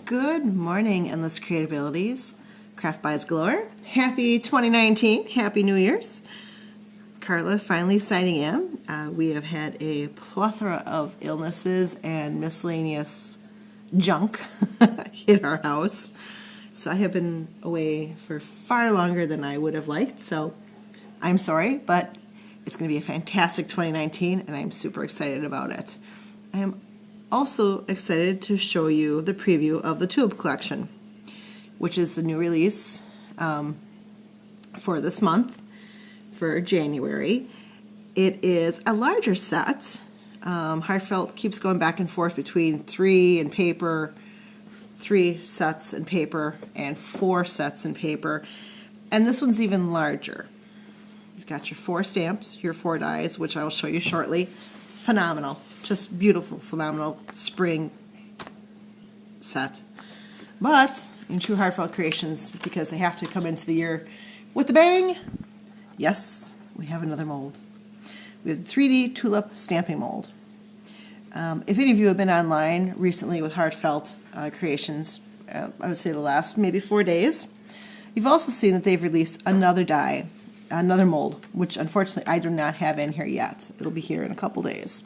Good morning, Endless Create-a-bilities. Craft Buys Galore. Happy 2019. Happy New Year's. Carla finally signing in. We have had a plethora of illnesses and miscellaneous junk hit our house. So I have been away for far longer than I would have liked. So I'm sorry, but it's going to be a fantastic 2019, and I'm super excited about it. I am also excited to show you the preview of the Tulip collection, which is the new release for this month, for January. It is a larger set. Heartfelt keeps going back and forth between 3 sets in paper and 4 sets in paper, and this one's even larger. You've got your 4 stamps, your 4 dies, which I will show you shortly. Phenomenal. Just beautiful, phenomenal spring set. But in true Heartfelt Creations, because they have to come into the year with a bang, yes, we have another mold. We have the 3D Tulip stamping mold. If any of you have been online recently with Heartfelt Creations, I would say the last maybe 4 days, you've also seen that they've released another die, another mold, which unfortunately I do not have in here yet. It'll be here in a couple days.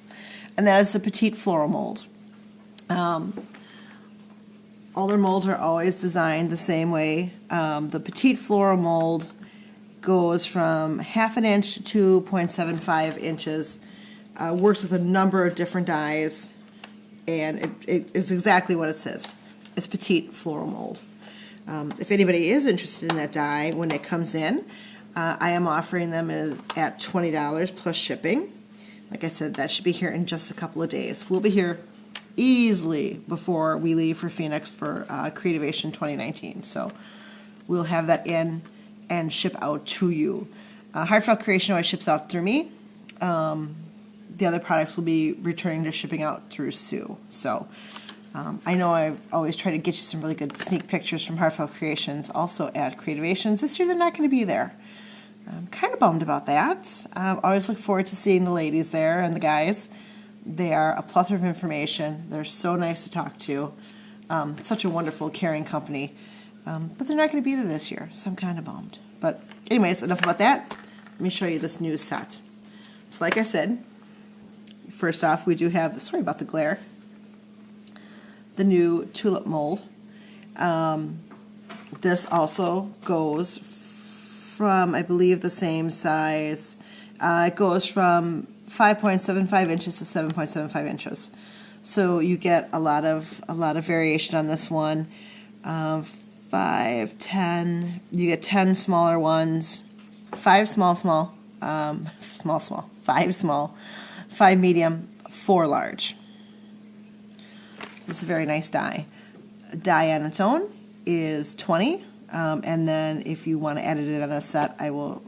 And that is the Petite Floral mold. All their molds are always designed the same way. The Petite Floral mold goes from 1/2 inch to 2.75 inches, works with a number of different dies, and it is exactly what it says. It's Petite Floral mold. If anybody is interested in that die when it comes in, I am offering them at $20 plus shipping. Like I said, that should be here in just a couple of days. We'll be here easily before we leave for Phoenix for Creativation 2019. So we'll have that in and ship out to you. Heartfelt Creation always ships out through me. The other products will be returning to shipping out through Sue. So I know I've always tried to get you some really good sneak pictures from Heartfelt Creations, also at Creativations. This year they're not going to be there. I'm kind of bummed about that. I always look forward to seeing the ladies there and the guys. They are a plethora of information. They're so nice to talk to. Such a wonderful, caring company. But they're not going to be there this year, so I'm kind of bummed. But anyways, enough about that. Let me show you this new set. So like I said, first off, we do have, sorry about the glare, the new Tulip mold. This also goes from, I believe, the same size. It goes from 5.75 inches to 7.75 inches. So you get a lot of variation on this one. 5, 10. You get 10 smaller ones, 5 small, 5 small, 5 medium, 4 large. So it's a very nice die. A die on its own is $20. And then if you want to edit it on a set, I will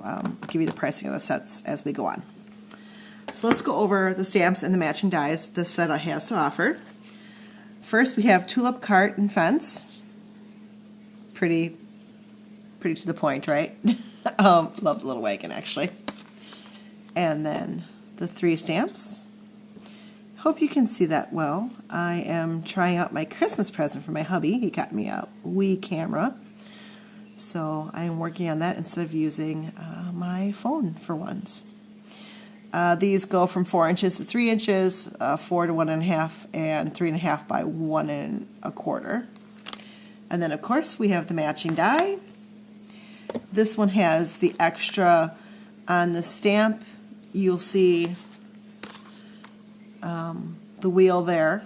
give you the pricing of the sets as we go on. So let's go over the stamps and the matching dies this set has to offer. First we have Tulip Cart and Fence. Pretty to the point, right? Love the little wagon, actually. And then the 3 stamps. Hope you can see that well. I am trying out my Christmas present for my hubby. He got me a Wii camera. So I am working on that instead of using my phone for once. These go from 4 inches to 3 inches, 4 to 1.5, and 3.5 by 1 1/4. And then, of course, we have the matching die. This one has the extra on the stamp. You'll see the wheel there.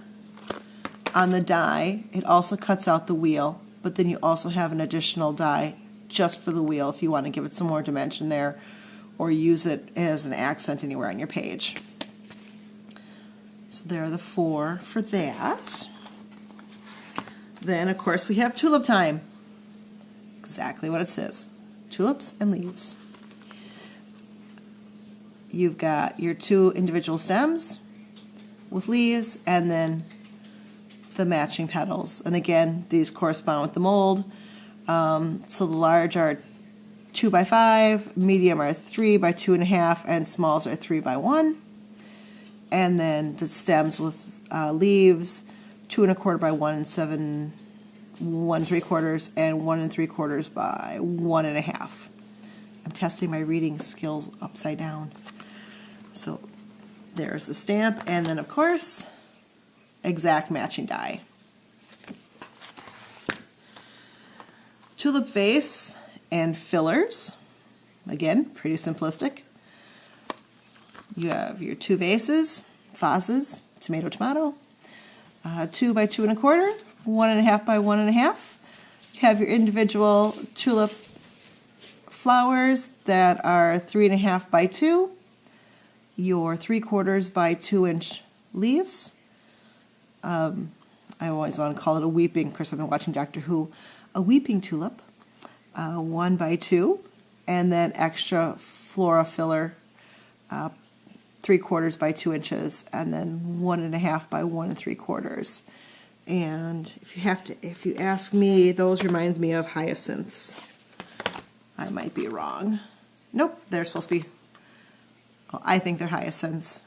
On the die, it also cuts out the wheel, but then you also have an additional die just for the wheel if you want to give it some more dimension there or use it as an accent anywhere on your page. So there are the 4 for that. Then, of course, we have Tulip Time. Exactly what it says. Tulips and leaves. You've got your 2 individual stems with leaves and then the matching petals. And again, these correspond with the mold. So the large are 2 by 5, medium are 3 by 2.5, and smalls are 3 by 1. And then the stems with leaves, 2 1/4 by 1 7 1 3/4 and 1 3/4 by 1 1/2. I'm testing my reading skills upside down. So there's the stamp, and then of course, exact matching die. Tulip vase and fillers. Again, pretty simplistic. You have your 2 vases, tomato, tomato, 2 by 2 1/4, 1 1/2 by 1 1/2. You have your individual tulip flowers that are 3 1/2 by 2, your 3/4 by 2 inch leaves. I always want to call it a weeping, of course I've been watching Doctor Who, a weeping tulip, 1 by 2, and then extra flora filler, 3/4 by 2 inches, and then 1 1/2 by 1 3/4. And if you ask me, those remind me of hyacinths. I might be wrong. Nope, they're supposed to be, well, I think they're hyacinths.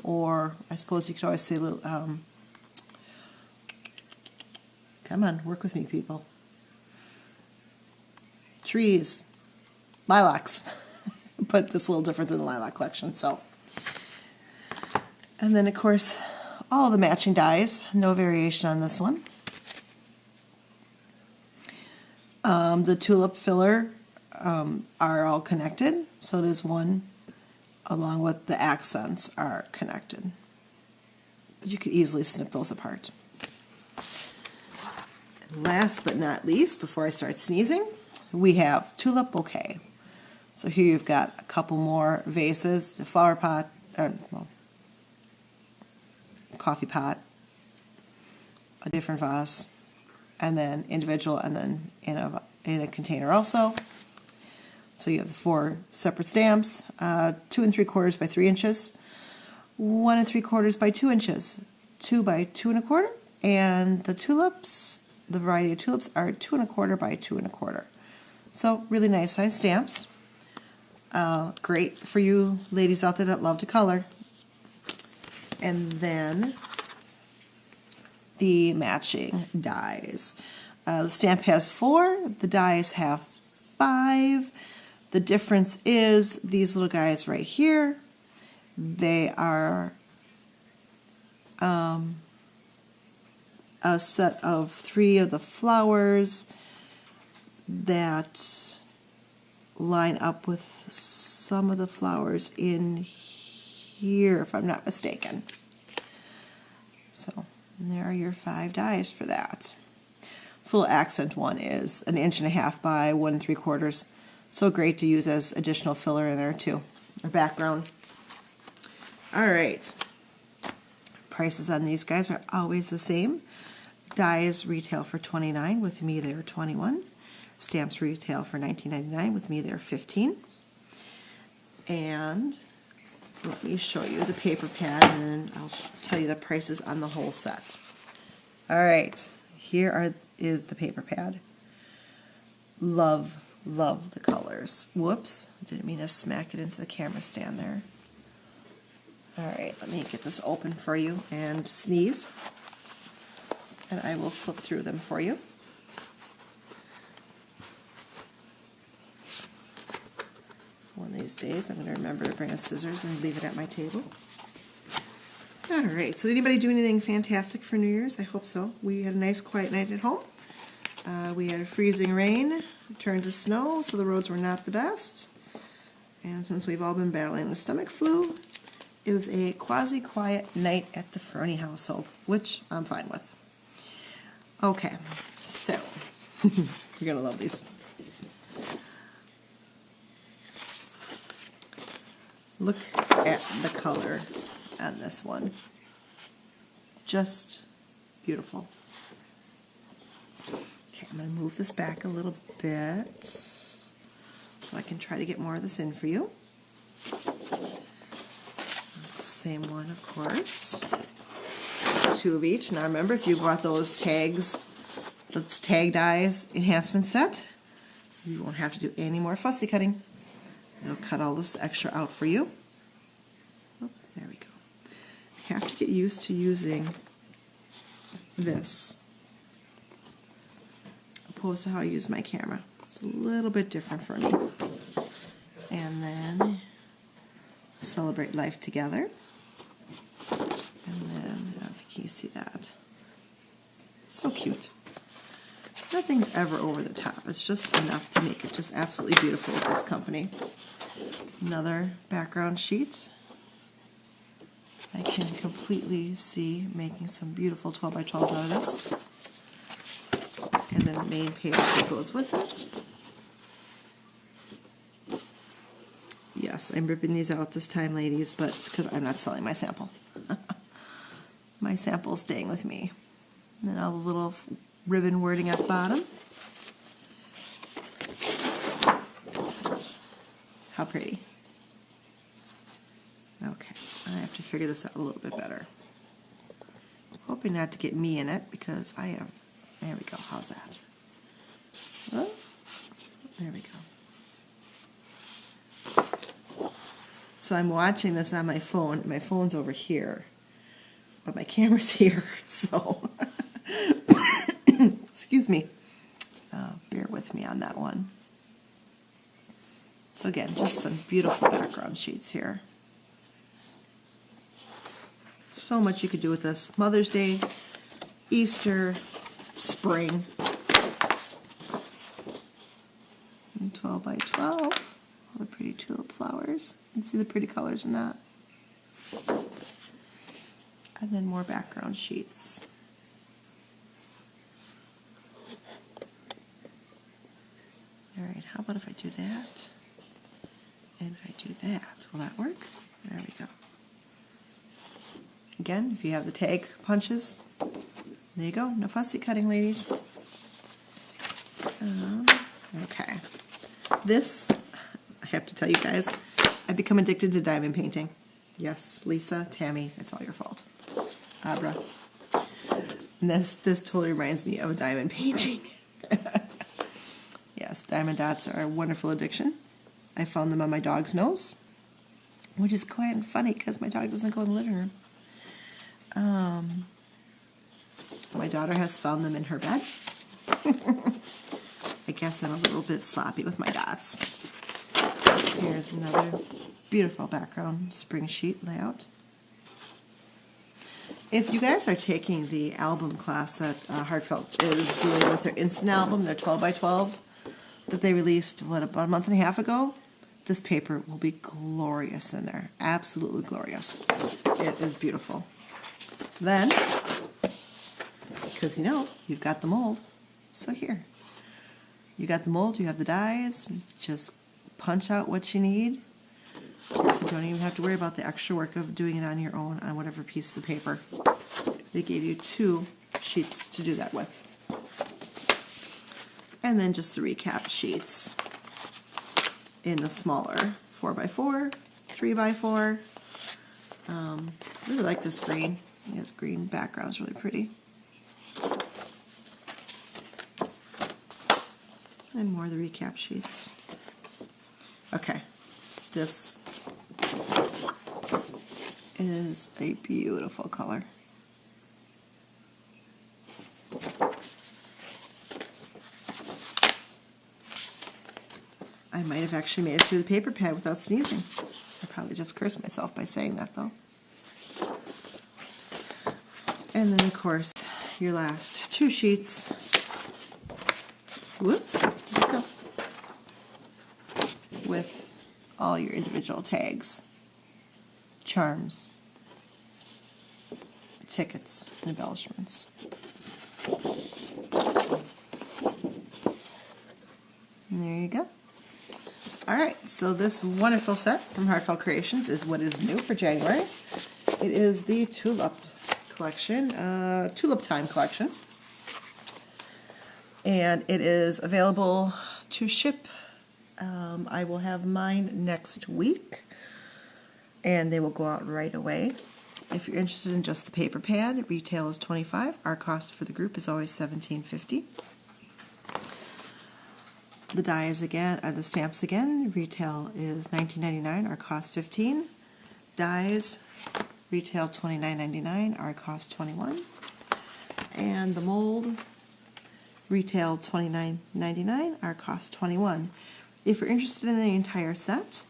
Or I suppose you could always say, come on, work with me, people. Trees, lilacs, but this is a little different than the lilac collection. So, and then of course, all the matching dies, no variation on this one. The tulip filler are all connected, so there's one along with the accents are connected. But you could easily snip those apart. And last but not least, before I start sneezing, we have tulip bouquet. So here you've got a couple more vases, a flower pot, coffee pot, a different vase, and then individual, and then in a container also. So you have the 4 separate stamps, 2 3/4 by 3 inches, 1 3/4 by 2 inches, 2 by 2 1/4, and the tulips, the variety of tulips, are 2 1/4 by 2 1/4. So really nice size stamps. Great for you ladies out there that love to color. And then the matching dies. The stamp has 4, the dies have 5. The difference is these little guys right here, they are a set of 3 of the flowers that line up with some of the flowers in here, if I'm not mistaken. So there are your 5 dies for that. This little accent one is 1 1/2 by 1 3/4. So great to use as additional filler in there too, or background. All right. Prices on these guys are always the same. Dies retail for $29. With me, they're $21. Stamps retail for $19.99. With me, they're $15. And let me show you the paper pad, and I'll tell you the prices on the whole set. All right, is the paper pad. Love the colors. Whoops, didn't mean to smack it into the camera stand there. All right, let me get this open for you and sneeze, and I will flip through them for you. One of these days, I'm going to remember to bring a scissors and leave it at my table. All right, so did anybody do anything fantastic for New Year's? I hope so. We had a nice quiet night at home. We had a freezing rain, turned to snow, so the roads were not the best. And since we've all been battling the stomach flu, it was a quasi-quiet night at the Fernie household, which I'm fine with. Okay, so you're going to love these. Look at the color on this one. Just beautiful. Okay, I'm going to move this back a little bit so I can try to get more of this in for you. Same one, of course. 2 of each. Now remember, if you bought those tags, those tag dies enhancement set, you won't have to do any more fussy cutting. It'll cut all this extra out for you. Oh, there we go. You have to get used to using this. opposed to how I use my camera. It's a little bit different for me. And then celebrate life together. And then, can you see that? So cute. Nothing's ever over the top. It's just enough to make it just absolutely beautiful with this company. Another background sheet. I can completely see making some beautiful 12 by 12s out of this. And then the main page that goes with it. Yes, I'm ripping these out this time, ladies, but it's because I'm not selling my sample. My sample's staying with me. And then all the little ribbon wording at the bottom. How pretty. Okay, I have to figure this out a little bit better. Hoping not to get me in it because I have, there we go, how's that? Oh, there we go. So I'm watching this on my phone. My phone's over here, but my camera's here, so excuse me. Bear with me on that one. So again, just some beautiful background sheets here. So much you could do with this. Mother's Day, Easter, spring. And 12 by 12. All the pretty tulip flowers. You can see the pretty colors in that. And then more background sheets. All right, how about if I do that? And I do that. Will that work? There we go. Again, if you have the tag punches, there you go. No fussy cutting, ladies. Okay. This, I have to tell you guys, I've become addicted to diamond painting. Yes, Lisa, Tammy, it's all your fault. Abra. And this totally reminds me of a diamond painting. Yes, diamond dots are a wonderful addiction. I found them on my dog's nose, which is quite funny because my dog doesn't go in the living room. My daughter has found them in her bed. I guess I'm a little bit sloppy with my dots. Here's another beautiful background spring sheet layout. If you guys are taking the album class that Heartfelt is doing with their instant album, their 12 by 12 that they released, about a month and a half ago, this paper will be glorious in there. Absolutely glorious. It is beautiful. Then, because you've got the mold, so here. You got the mold, you have the dies, just punch out what you need. You don't even have to worry about the extra work of doing it on your own on whatever piece of paper. They gave you 2 sheets to do that with. And then just the recap sheets in the smaller 4x4, 3x4. I really like this green. Yeah, the green background's really pretty. And more of the recap sheets. Okay, this is a beautiful color. I might have actually made it through the paper pad without sneezing. I probably just cursed myself by saying that, though. And then, of course, your last 2 sheets. Whoops, there you go. With all your individual tags, charms, tickets, and embellishments. And there you go. Alright, so this wonderful set from Heartfelt Creations is what is new for January. It is the Tulip collection, Tulip Time collection. And it is available to ship. I will have mine next week, and they will go out right away. If you're interested in just the paper pad, retail is $25. Our cost for the group is always $17.50. The dies again, the stamps again, retail is $19.99. Our cost $15. Dies, retail $29.99. Our cost $21. And the mold Retail $29.99, our cost $21. If you're interested in the entire set,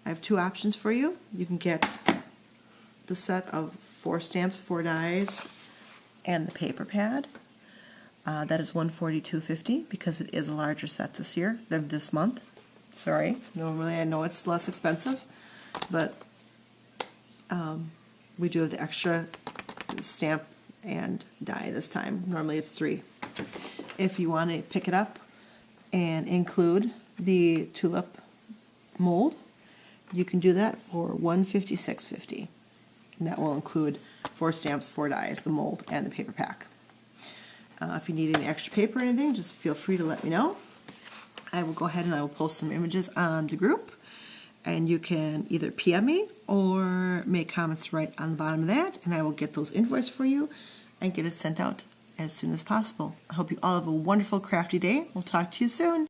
I have two options for you. You can get the set of 4 stamps, 4 dies, and the paper pad. That is $142.50 because it is a larger set this month. Sorry, normally I know it's less expensive, but we do have the extra stamp and die this time. Normally it's 3. If you want to pick it up and include the Tulip mold, you can do that for $156.50. And that will include 4 stamps, 4 dies, the mold, and the paper pack. If you need any extra paper or anything, just feel free to let me know. I will go ahead and I will post some images on the group, and you can either PM me or make comments right on the bottom of that, and I will get those invoiced for you and get it sent out as soon as possible. I hope you all have a wonderful crafty day. We'll talk to you soon.